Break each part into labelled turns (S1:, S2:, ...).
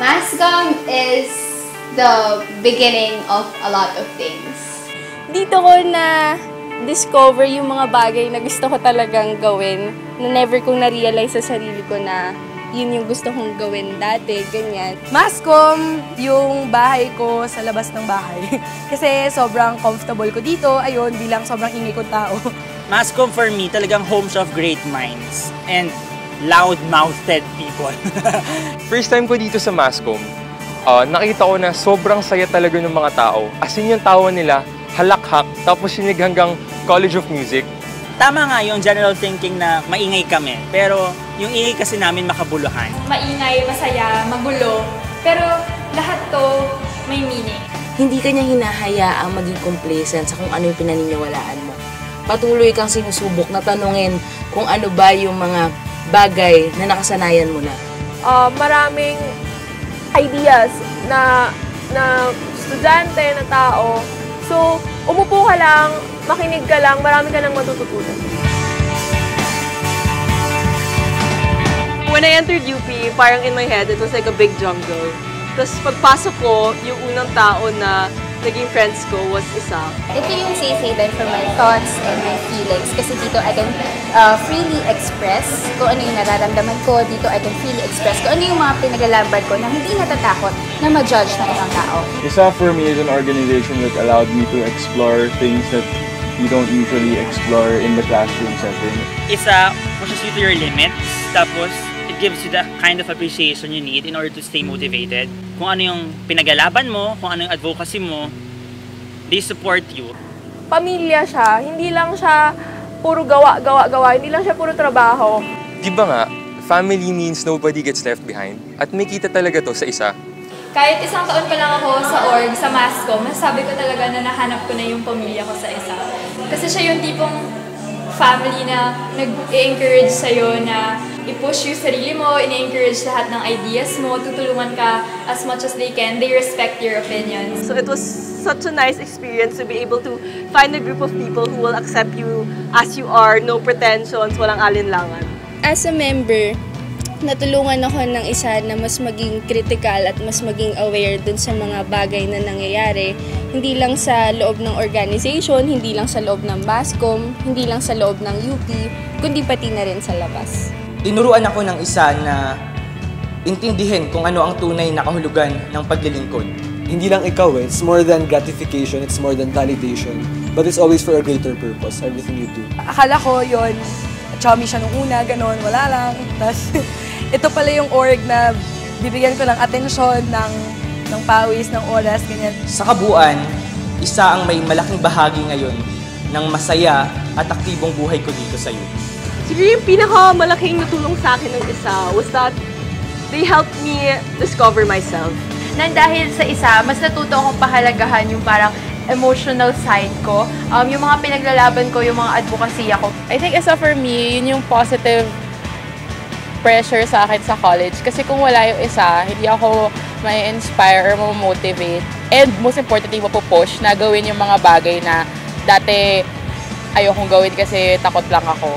S1: Mascom is the beginning of a lot of things.
S2: Dito ko na-discover yung mga bagay na gusto ko talagang gawin, na never kong na-realize sa sarili ko na yun yung gusto kong gawin dati, ganyan.
S3: Mascom, yung bahay ko sa labas ng bahay. Kasi sobrang comfortable ko dito, ayun, bilang sobrang ingay kong tao.
S4: Mascom for me, talagang homes of great minds and loud-mouthed people.
S5: First time ko dito sa Mascom, nakita ko na sobrang saya talaga ng mga tao. As in yung tawa nila, halakhak, tapos sinig hanggang College of Music.
S4: Tama nga yung general thinking na maingay kami, pero yung ingay kasi namin makabuluhan.
S6: Maingay, masaya, magulo, pero lahat to may meaning.
S7: Hindi ka niya hinahayaang maging complacent sa kung ano yung pinaniniwalaan mo. Patuloy kang sinusubok na tanungin kung ano ba yung mga bagay na nakasanayan mo na.
S8: Maraming ideas na estudyante, na tao. So, umupo ka lang, makinig ka lang, marami ka nang matututunan.
S9: When I entered UP, parang in my head, it was like a big jungle. Tapos pagpasok ko, yung unang tao na naging friends ko was isa.
S1: Ito yung safe haven for my thoughts and my feelings kasi dito I can freely express kung ano yung nararamdaman ko. Dito I can freely express kung ano yung mga pinaglalaban ko na hindi natatakot na ma-judge ng ibang tao.
S10: ISA for me is an organization that allowed me to explore things that you don't usually explore in the classroom setting.
S4: ISA pushes you to your limits, tapos it gives you the kind of appreciation you need in order to stay motivated. Kung ano yung pinagalaban mo, kung ano yung advocacy mo, they support you.
S8: Pamilya siya, hindi lang siya puro gawa, hindi lang siya puro trabaho.
S5: Di ba nga, family means nobody gets left behind. At may kita talaga to sa isa.
S6: Kahit isang taon pa lang ako sa org, sa Mascom, masasabi ko talaga na nahanap ko na yung pamilya ko sa isa. Kasi siya yung tipong family na nag-encourage sa'yo na i-push yung sarili mo, in-encourage lahat ng ideas mo, tutulungan ka as much as they can. They respect your opinions.
S9: So it was such a nice experience to be able to find a group of people who will accept you as you are, no pretensions, walang alinlangan.
S2: As a member, natulungan ako ng isa na mas maging critical at mas maging aware dun sa mga bagay na nangyayari. Hindi lang sa loob ng organization, hindi lang sa loob ng Mascom, hindi lang sa loob ng UP, kundi pati na rin sa labas.
S11: Tinuruan ako ng isa na intindihin kung ano ang tunay na kahulugan ng paglilingkod.
S12: Hindi lang ikaw it's more than gratification, it's more than validation. But it's always for a greater purpose, everything you do.
S3: Akala ko yun, chummy siya nung una, ganon, wala lang. Tapos, ito pala yung org na bibigyan ko ng atensyon, ng pawis, ng oras, ganyan.
S11: Sa kabuuan, isa ang may malaking bahagi ngayon ng masaya at aktibong buhay ko dito sa UP.
S9: Siguro yung pinakamalaking natulong sa akin ng isa was that they helped me discover myself.
S6: Nang dahil sa isa, mas natuto akong pahalagahan yung parang emotional side ko, yung mga pinaglalaban ko, yung mga advocacy ko.
S13: I think isa for me, yun yung positive pressure sa akin sa college. Kasi kung wala yung isa, hindi ako may inspire or motivate. And most importantly, mapupush na gawin yung mga bagay na dati ayokong gawin kasi takot lang ako.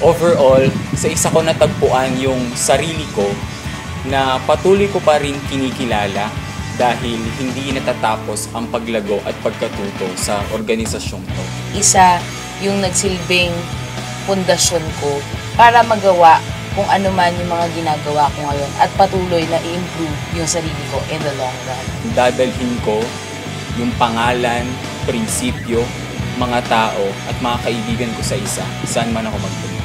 S14: Overall, sa isa ko natagpuan yung sarili ko na patuloy ko pa rin kinikilala dahil hindi natatapos ang paglago at pagkatuto sa organisasyong to.
S7: Isa yung nagsilbing pundasyon ko para magawa kung ano man yung mga ginagawa ko ngayon at patuloy na i-improve yung sarili ko in the long run.
S14: Dadalhin ko yung pangalan, prinsipyo, mga tao at mga kaibigan ko sa isa, saan man ako magpunta.